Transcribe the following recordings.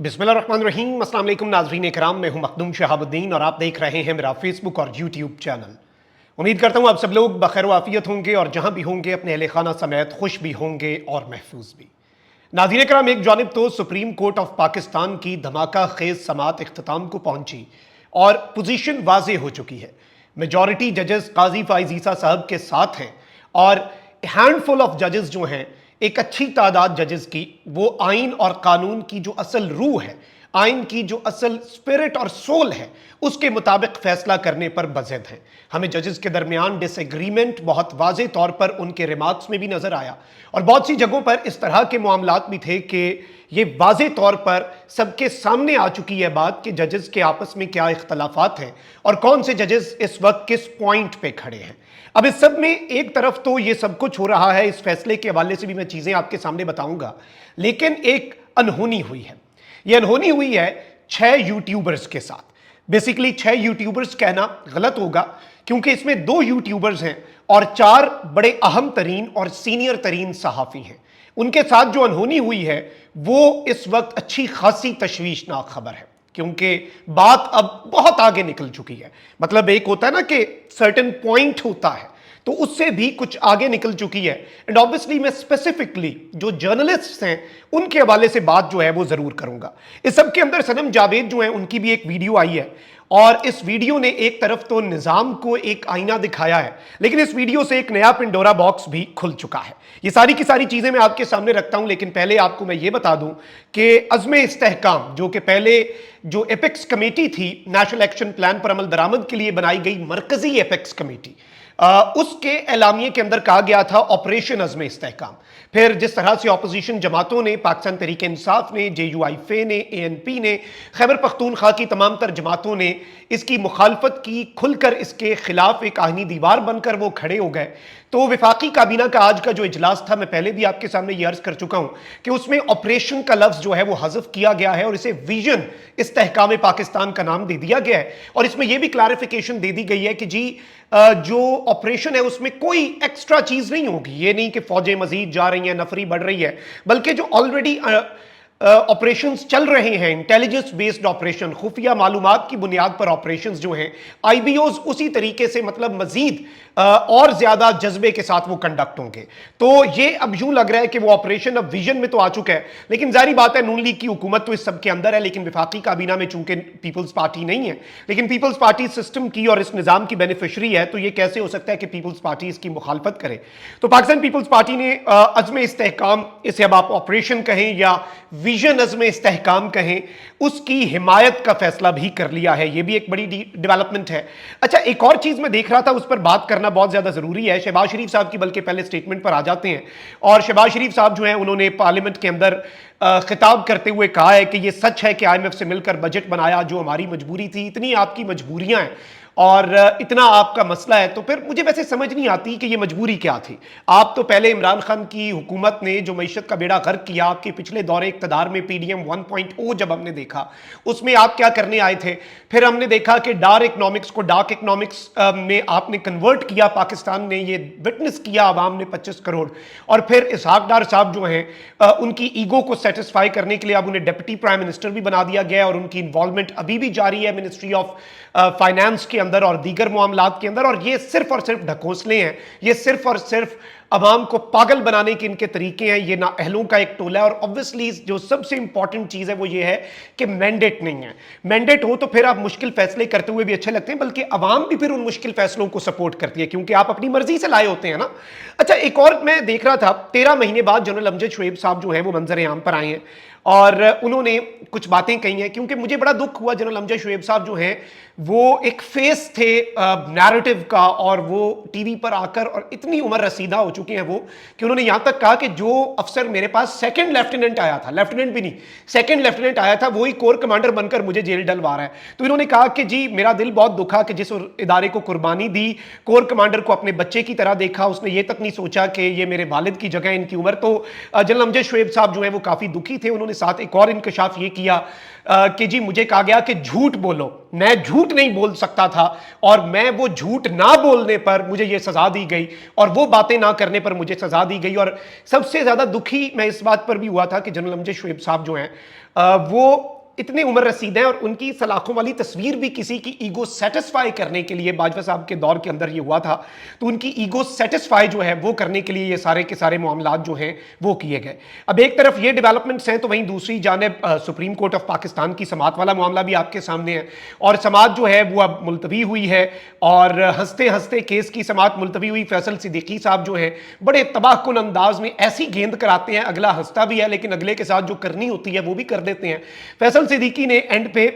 बिस्मिल्लाहिर्रहमानिर्रहीम। अस्सलाम वालेकुम नाज़रीन इकराम, मैं हूं मखदूम शहाबुद्दीन और आप देख रहे हैं मेरा फेसबुक और यूट्यूब चैनल। उम्मीद करता हूं आप सब लोग बखैर वाफियत होंगे और जहां भी होंगे अपने अहले खाना समेत खुश भी होंगे और महफूज भी। नाज़रीन इकराम, एक जानिब तो सुप्रीम कोर्ट ऑफ पाकिस्तान की धमाका खेज समात इख्तिताम को पहुंची और पोजीशन वाजे हो चुकी है। मेजॉरिटी जजेस काजी फाइज ईसा साहब के साथ हैं और हैंडफुल ऑफ जजेस जो हैं, एक अच्छी तादाद जजेस की, वो आइन और कानून की जो असल रूह है, आइन की जो असल स्पिरिट और सोल है, उसके मुताबिक फैसला करने पर बज़िद हैं। हमें जजेस के दरमियान डिसएग्रीमेंट बहुत वाज़े तौर पर उनके रिमार्क्स में भी नजर आया और बहुत सी जगहों पर इस तरह के मामलात भी थे कि ये वाज़े तौर पर सबके सामने आ चुकी है बात कि जजेस के आपस में क्या इख्तलाफात हैं और कौन से जजेस इस वक्त किस पॉइंट पे खड़े हैं। अब इस सब में एक तरफ तो ये सब कुछ हो रहा है, इस फैसले के हवाले से भी मैं चीजें आपके सामने बताऊंगा, लेकिन एक अनहोनी हुई है। ये अनहोनी हुई है 6 यूट्यूबर्स के साथ। बेसिकली 6 यूट्यूबर्स कहना गलत होगा क्योंकि इसमें 2 यूट्यूबर्स हैं और 4 बड़े अहम तरीन और सीनियर तरीन सहाफ़ी हैं। उनके साथ जो अनहोनी हुई है वो इस वक्त अच्छी खासी तशवीशनाक खबर है क्योंकि बात अब बहुत आगे निकल चुकी है। मतलब एक होता है ना कि सर्टेन पॉइंट होता है, तो उससे भी कुछ आगे निकल चुकी है। एंड ऑब्वियसली मैं स्पेसिफिकली जो जर्नलिस्ट्स हैं उनके हवाले से बात जो है वो जरूर करूंगा। इस सब के अंदर सनम जावेद जो है उनकी भी एक वीडियो आई है और इस वीडियो ने एक तरफ तो निजाम को एक आईना दिखाया है, लेकिन इस वीडियो से एक नया पिंडोरा बॉक्स भी खुल चुका है। ये सारी की सारी चीजें मैं आपके सामने रखता हूं, लेकिन पहले आपको मैं ये बता दूं कि अज़्म इस्तेहकाम जो कि पहले जो एपेक्स कमेटी थी, नेशनल एक्शन प्लान पर अमल दरामद के लिए बनाई गई मरकजी एपेक्स कमेटी, उसके एलामिये के अंदर कहा गया था ऑपरेशन अज़्म इस्तेहकाम। फिर जिस तरह से अपोजिशन जमातों ने, पाकिस्तान तहरीक इंसाफ ने, JUIF ने, ANP ने, खैबर पख्तूनख्वा की तमाम तर जमातों ने इसकी मुखालफत की, खुलकर इसके खिलाफ एक आहनी दीवार बनकर वो खड़े हो गए। तो विफाकी काबीना का आज का जो इजलास था, मैं पहले भी आपके सामने ये अर्ज कर चुका हूं कि उसमें ऑपरेशन का लफ्ज जो है वो हज़फ किया गया है और इसे विजन इस्तेहकाम पाकिस्तान का नाम दे दिया गया है। और इसमें यह भी क्लैरिफिकेशन दे दी गई है कि जी जो ऑपरेशन है उसमें कोई एक्स्ट्रा चीज नहीं होगी। ये नहीं कि फौजें मजीद जा रही हैं, नफरी बढ़ रही है, बल्कि जो ऑलरेडी ऑपरेशंस चल रहे हैं, इंटेलिजेंस बेस्ड ऑपरेशन, खुफिया मालूमात की बुनियाद पर ऑपरेशंस जो हैं, IBOs उसी तरीके से मतलब मजीद और ज्यादा जज्बे के साथ वो कंडक्ट होंगे। तो ये अब यूं लग रहा है कि वो ऑपरेशन अब विजन में तो आ चुका है, लेकिन जारी बात है नून लीग की हुकूमत तो इस सब के अंदर है, लेकिन विफाकी काबीना में चूंकि पीपल्स पार्टी नहीं है, लेकिन पीपल्स पार्टी सिस्टम की और इस निजाम की बेनिफिशरी है, तो ये कैसे हो सकता है कि पीपल्स पार्टी इसकी मुखालफत करे। तो पाकिस्तान पीपल्स पार्टी ने अज़्म इस्तेहकाम, इसे अब आप ऑपरेशन कहें या विजन अज़्म इस्तेहकाम कहें, उसकी हिमायत का फैसला भी कर लिया है। यह भी एक बड़ी डेवलपमेंट है। अच्छा, एक और चीज मैं देख रहा था, उस पर बात करना बहुत ज्यादा जरूरी है। शहबाज शरीफ साहब की बल्कि पहले स्टेटमेंट पर आ जाते हैं और शहबाज शरीफ साहब जो है उन्होंने पार्लियामेंट के अंदर खिताब करते हुए कहा है कि यह सच है कि IMF से मिलकर बजट बनाया, जो हमारी मजबूरी थी, इतनी आपकी मजबूरियां हैं और इतना आपका मसला है। तो फिर मुझे वैसे समझ नहीं आती कि ये मजबूरी क्या थी। आप तो पहले इमरान खान की हुकूमत ने जो मईशत का बेड़ा गर्क किया, आपके पिछले दौरे इक़्तिदार में PDM 1.0 जब हमने देखा, उसमें आप क्या करने आए थे। फिर हमने देखा कि डार्क इकनॉमिक्स को डार्क इकनॉमिक्स में आपने कन्वर्ट किया, पाकिस्तान ने ये विटनेस किया, आवाम ने 25 करोड़। और फिर इसहाक डार साहब जो हैं उनकी ईगो को सेटिस्फाई करने के लिए अब उन्हें डिप्टी प्राइम मिनिस्टर भी बना दिया गया और उनकी इन्वॉल्वमेंट अभी भी जारी है मिनिस्ट्री ऑफ फाइनेंस के अंदर और दीगर मामलात के अंदर। और ये सिर्फ और सिर्फ ढकोसले हैं, ये सिर्फ और सिर्फ अवाम को पागल बनाने के इनके तरीके हैं। ये नाअहलों का एक टोला है और ऑब्वियसली जो सबसे इंपॉर्टेंट चीज है वो ये है कि मैंडेट नहीं है। मैंडेट हो तो फिर आप मुश्किल फैसले करते हुए भी अच्छे लगते हैं, बल्कि अवाम भी फिर उन मुश्किल फैसलों को सपोर्ट करती है क्योंकि आप अपनी मर्जी से लाए होते हैं ना। अच्छा, एक और मैं देख रहा था, 13 महीने बाद जनरल अमजद शोएब साहब जो है वो मंजर आम पर आए हैं और उन्होंने कुछ बातें कही हैं, क्योंकि मुझे बड़ा दुख हुआ। जनरल अमजद शोएब साहब जो हैं वो एक फेस थे नैरेटिव का और वो टीवी पर आकर और इतनी उम्र रसीदा हो चुके हैं वो कि उन्होंने यहां तक कहा कि जो अफसर मेरे पास सेकंड लेफ्टिनेंट आया था, लेफ्टिनेंट भी नहीं सेकंड लेफ्टिनेंट आया था, वही कोर कमांडर बनकर मुझे जेल डलवा रहा है। तो इन्होंने कहा कि जी मेरा दिल बहुत दुखा कि जिस इदारे को कुर्बानी दी, कोर कमांडर को अपने बच्चे की तरह देखा, उसने ये तक नहीं सोचा कि ये मेरे वालिद की जगह इनकी उम्र। तो जनरल अमजद शोएब साहब जो है वो काफी दुखी थे। उन्होंने साथ एक और इंकशाफ ये किया कि जी मुझे कहा गया कि झूठ बोलो, मैं झूठ नहीं बोल सकता था और मैं वो झूठ ना बोलने पर मुझे ये सजा दी गई और वो बातें ना करने करने पर मुझे सजा दी गई। और सबसे ज्यादा दुखी मैं इस बात पर भी हुआ था कि जनरल अमजद शोएब साहब जो हैं वो इतने उम्र रसीद हैं और उनकी सलाखों वाली तस्वीर भी किसी की ईगो सेटिस्फाई करने के लिए बाजवा साहब के दौर के अंदर ये हुआ था, तो उनकी ईगो सेटिस्फाई जो है वो करने के लिए ये सारे के सारे मामलात जो हैं वो किए गए। अब एक तरफ ये डेवलपमेंट्स हैं तो वहीं दूसरी जानिब सुप्रीम कोर्ट ऑफ पाकिस्तान की समात वाला मामला भी आपके सामने है और समात जो है वो अब मुलतवी हुई है और हंसते हंसते केस की समात मुलतवी हुई। फैसल सिद्दीकी साहब जो है बड़े तबाहकुन अंदाज में ऐसी गेंद कराते हैं, अगला हंसता भी है लेकिन अगले के साथ जो करनी होती है वो भी कर देते हैं। फैसल सिद्दीकी ने एंड पे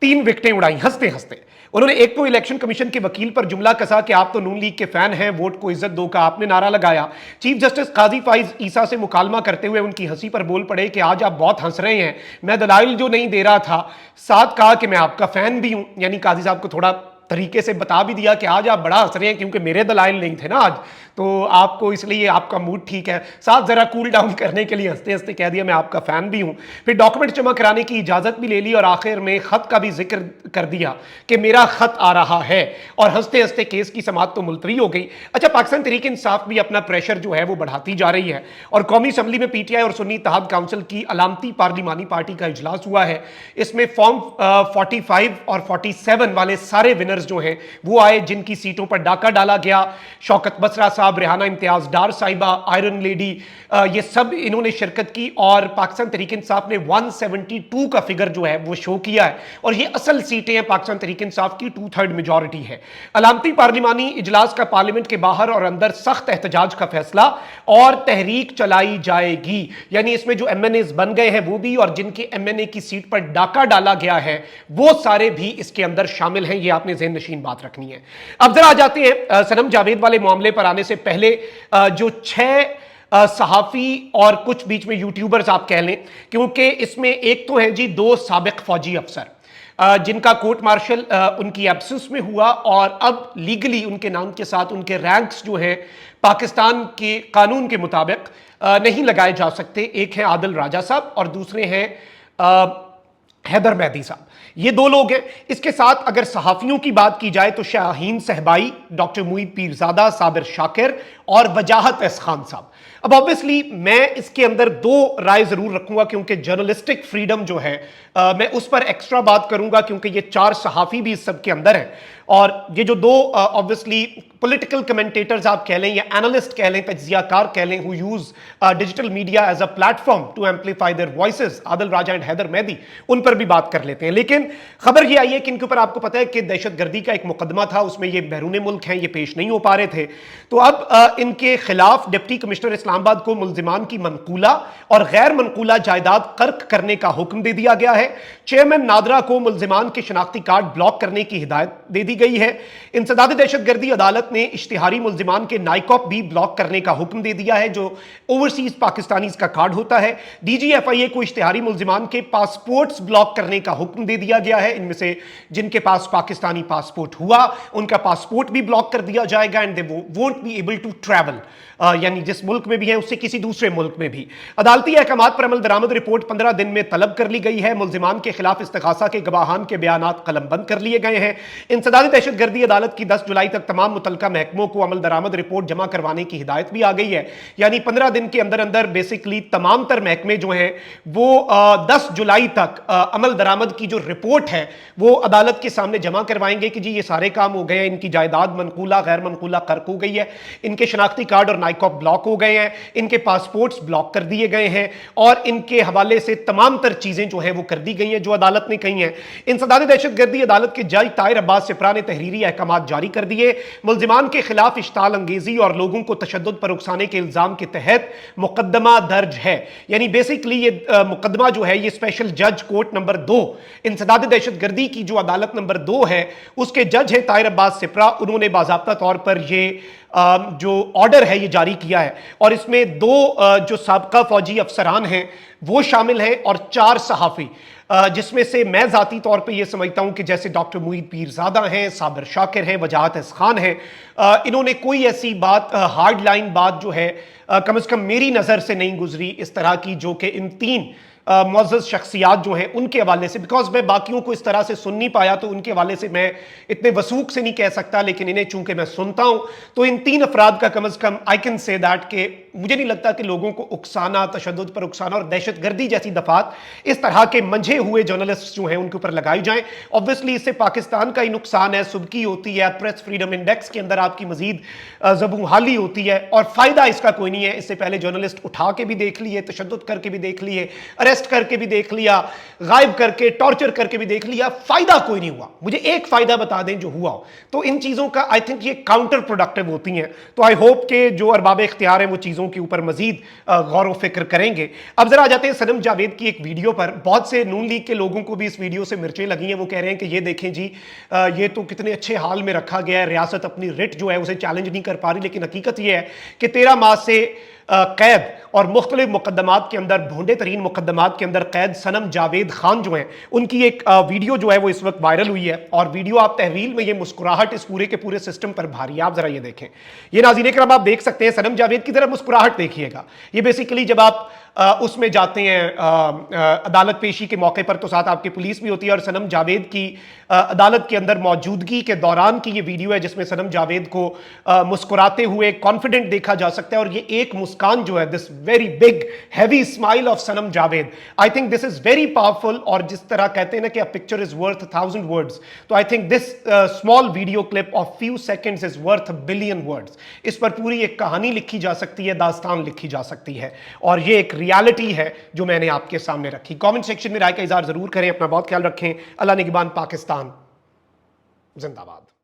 3 विकेटें उड़ाई हंसते हंसते। उन्होंने एक तो इलेक्शन कमीशन के वकील पर जुमला कसा कि आप तो नून लीग के फैन हैं, वोट को इज्जत दो का आपने नारा लगाया। चीफ जस्टिस काजी फाइज ईसा से मुकालमा करते हुए उनकी हंसी पर बोल पड़े कि आज आप बहुत हंस रहे हैं, मैं दलाइल जो नहीं दे रहा था, साथ कहा कि मैं आपका फैन भी हूं। यानी काजी साहब को थोड़ा तरीके से बता भी दिया कि आज आप बड़ा हंस रहे हैं क्योंकि मेरे दलाइल नहीं थे ना आज, तो आपको इसलिए आपका मूड ठीक है। साथ जरा कूल डाउन करने के लिए हंसते हंसते कह दिया मैं आपका फैन भी हूं। फिर डॉक्यूमेंट जमा कराने की इजाजत भी ले ली और आखिर में खत का भी जिक्र कर दिया कि मेरा खत आ रहा है और हंसते हंसते केस की समात तो मुलतवी हो गई। अच्छा, पाकिस्तान तहरीक इंसाफ भी अपना प्रेशर जो है वो बढ़ाती जा रही है और कौमी असम्बली में पीटीआई और सुन्नी इत्तेहाद काउंसिल की अलामती पार्लिमानी पार्टी का इजलास हुआ है। इसमें फॉर्म 45 और 47 वाले सारे विनर्स जो हैं वो आए जिनकी सीटों पर डाका डाला गया। शौकत बसरा साहब, रेहाना इम्तियाज डार साहिबा, आयरन लेडी, ये सब इन्होंने शिरकत की और पाकिस्तान तहरीक इंसाफ ने 172 का फिगर जो है वो शो किया है और ये असल सीटें हैं पाकिस्तान तहरीक इंसाफ की, 2/3 मेजॉरिटी है। अलामती पार्लिमानी इजलास का पार्लियामेंट के बाहर और अंदर सख्त एहतजाज का फैसला और तहरीक चलाई जाएगी। यानी इसमें जो एमएनएस बन गए हैं वो भी और जिनके एमएनए की सीट पर डाका डाला गया है वो सारे भी इसके अंदर शामिल हैं। ये आपने ज़हन नशीन बात रखनी है। अब जरा आ जाते हैं सनम जावेद वाले मामले पर आने से पहले जो 6 सहाफी और कुछ बीच में यूट्यूबर्स आप कह लें, क्योंकि इसमें एक तो है जी 2 साबिक फौजी अफसर जिनका कोर्ट मार्शल उनकी एब्सेंस में हुआ और अब लीगली उनके नाम के साथ उनके रैंक्स जो हैं पाकिस्तान के कानून के मुताबिक नहीं लगाए जा सकते। एक है आदिल राजा साहब और दूसरे हैं हैदर मेहदी साहब। ये 2 लोग हैं। इसके साथ अगर सहाफियों की बात की जाए तो शाहीन सहबाई, डॉक्टर मुईद पीरजादा, साबिर शाकिर और वजाहत एस खान साहब। अब ऑब्वियसली मैं इसके अंदर 2 राय जरूर रखूंगा क्योंकि जर्नलिस्टिक फ्रीडम जो है मैं उस पर एक्स्ट्रा बात करूंगा क्योंकि ये 4 सहाफी भी इस सब के अंदर हैं और ये जो 2 ऑब्वियसली पॉलिटिकल कमेंटेटर्स आप कह लें या एनालिस्ट कह लें, तज्जियाकार कह लें, who use digital media as a platform to amplify their voices, Adil Raja and Haider Mehdi, उन पर भी बात कर लेते हैं। लेकिन खबर ये आई है कि इनके ऊपर आपको पता है कि दहशतगर्दी का एक मुकदमा था, उसमें ये बैरून मुल्क हैं, ये पेश नहीं हो पा रहे थे, तो अब इनके खिलाफ डिप्टी कमिश्नर इस्लामाबाद को मुल्जिमान की मनकूला और गैर मनकूला जायदाद कर्क करने का हुक्म दे दिया गया है। चेयरमैन नादरा को मुल्जिमान के शनाख्ती कार्ड ब्लॉक करने की हिदायत दे दी गई है। इंसदाद दहशतगर्दी अदालत ने इश्तिहारी मुल्जिमान के नाइकॉप भी ब्लॉक करने का हुक्म दे दिया है जो ओवरसीज पाकिस्तानीज का कार्ड होता है। DGFIA को इश्तिहारी मुल्जिमान के पासपोर्ट्स ब्लॉक करने का हुक्म दे दिया गया है। इनमें से जिनके पास पाकिस्तानी पासपोर्ट हुआ उनका पासपोर्ट भी ब्लॉक कर दिया जाएगा and they won't be able to travel, यानी जिस मुल्क में भी है उससे किसी दूसरे मुल्क में भी। अदालती अहकामात पर अमल दरामद रिपोर्ट 15 दिन में तलब कर ली गई है। मुल्जिमान के खिलाफ इस्तिगासा के गवाहान के बयानात कलमबंद कर लिए गए हैं। इंसदादी दहशतगर्दी अदालत की 10 जुलाई तक तमाम मुतल्लिका महकमों को अमल दरामद रिपोर्ट जमा करवाने की हिदायत भी आ गई है। यानी 15 दिन के अंदर अंदर बेसिकली तमाम तर महकमे जो हैं वो 10 जुलाई तक अमल दरामद की जो रिपोर्ट है वो अदालत के सामने जमा करवाएंगे कि जी ये सारे काम हो गए हैं, इनकी जायदाद मनकूला गैर मनकूला कर्क हो गई है, इनके शनाख्ती कार्ड और नाइकॉप ब्लॉक हो गए हैं, इनके पासपोर्ट्स ब्लॉक कर दिए गए हैं और इनके हवाले से तमाम तर चीजें जो हैं वो कर दी गई हैं जो अदालत ने कही हैं। इंसदादी दहशतगर्दी अदालत के जज ताहिर अब्बास सिपरा ने तहरीरी अहकामात जारी कर दिए। मुल्जिमान के खिलाफ इश्ताल अंगेजी और लोगों को तशद्दुद पर उकसाने के इल्जाम के तहत मुकदमा दर्ज है। यानी बेसिकली ये मुकदमा जो है ये स्पेशल जज कोर्ट नंबर 2 इंसदादी दहशतगर्दी की जो अदालत नंबर 2 है उसके जज है ताहिर अब्बास सिपरा। उन्होंने बाज़ाब्ता तौर पर ये जो ऑर्डर है ये जारी किया है और इसमें 2 जो साबका फौजी अफसरान हैं वो शामिल हैं और 4 सहाफ़ी, जिसमें से मैं ज़ाती तौर पे ये समझता हूँ कि जैसे डॉक्टर मुईद पीरजादा हैं, साबिर शाकिर हैं, वजाहत एस खान हैं, इन्होंने कोई ऐसी बात हार्ड लाइन बात जो है कम से कम मेरी नज़र से नहीं गुजरी इस तरह की जो कि इन 3 मुअज़्ज़ज़ शख्सियात जो हैं उनके हवाले से, बिकॉज मैं बाकियों को इस तरह से सुन नहीं पाया तो उनके हवाले से मैं इतने वसूख से नहीं कह सकता, लेकिन इन्हें चूंकि मैं सुनता हूं तो इन 3 अफराद का कम अज़ कम आई कैन से दैट कि मुझे नहीं लगता कि लोगों को उकसाना, तशद्दुद पर उकसाना और दहशतगर्दी जैसी दफात इस तरह के मंझे हुए जर्नलिस्ट जो हैं उनके ऊपर लगाई जाएं। ऑब्वियसली इससे पाकिस्तान का ही नुकसान है, सुबकी होती है, प्रेस फ्रीडम इंडेक्स के अंदर आपकी मजीद ज़बूहाली होती है और फ़ायदा इसका कोई नहीं है। इससे पहले जर्नलिस्ट उठा के भी देख लिए, तशद्दुद करके भी देख लिए, अरेस्ट करके भी देख लिया, गायब करके, टॉर्चर करके भी देख लिया, फ़ायदा कोई नहीं हुआ। मुझे एक फ़ायदा बता दें जो हुआ हो। तो इन चीज़ों का आई थिंक ये काउंटर प्रोडक्टिव होती हैं। तो आई होप कि जो अरबाब इख्तियार हैं वो चीज़ों के ऊपर मजीद गौर व फिक्र करेंगे। अब जरा आ जाते हैं सनम जावेद की एक वीडियो पर। बहुत से नून लीग के लोगों को भी इस वीडियो से मिर्चें लगी हैं। वो कह रहे हैं कि ये देखें जी, ये तो कितने अच्छे हाल में रखा गया है, रियासत अपनी रिट जो है उसे चैलेंज नहीं कर पा रही। लेकिन हकीकत यह है कि 13 माह से कैद और मुख्तलिफ मुकदमात के अंदर, भोंडे तरीन मुकदमात के अंदर कैद सनम जावेद खान जो हैं उनकी एक वीडियो जो है वो इस वक्त वायरल हुई है। और वीडियो आप तहवील में, ये मुस्कुराहट इस पूरे के पूरे सिस्टम पर भारी है। आप जरा ये देखें, ये नाज़रीन करम आप देख सकते हैं सनम जावेद की जरा मुस्कुराहट देखिएगा। ये बेसिकली जब आप उसमें जाते हैं अदालत पेशी के मौके पर तो साथ आपकी पुलिस भी होती है और सनम जावेद की अदालत के अंदर मौजूदगी के दौरान की ये वीडियो है जिसमें सनम जावेद को मुस्कुराते हुए कॉन्फिडेंट देखा जा सकता है। और ये एक मुस्कान जो है, this very big heavy smile of Sanam Javed, I think this is very powerful. और जिस तरह कहते हैं ना कि a picture is worth 1000 words, तो I think this small video clip of few seconds is worth 1 billion words. इस पर पूरी एक कहानी लिखी जा सकती है, दास्तान लिखी जा सकती है। और ये एक रियलिटी है जो मैंने आपके सामने रखी। कमेंट सेक्शन में राय का इज़हार जरूर करें। अपना बहुत ख्याल रखें। अल्लाह निगहबान। पाकिस्तान जिंदाबाद।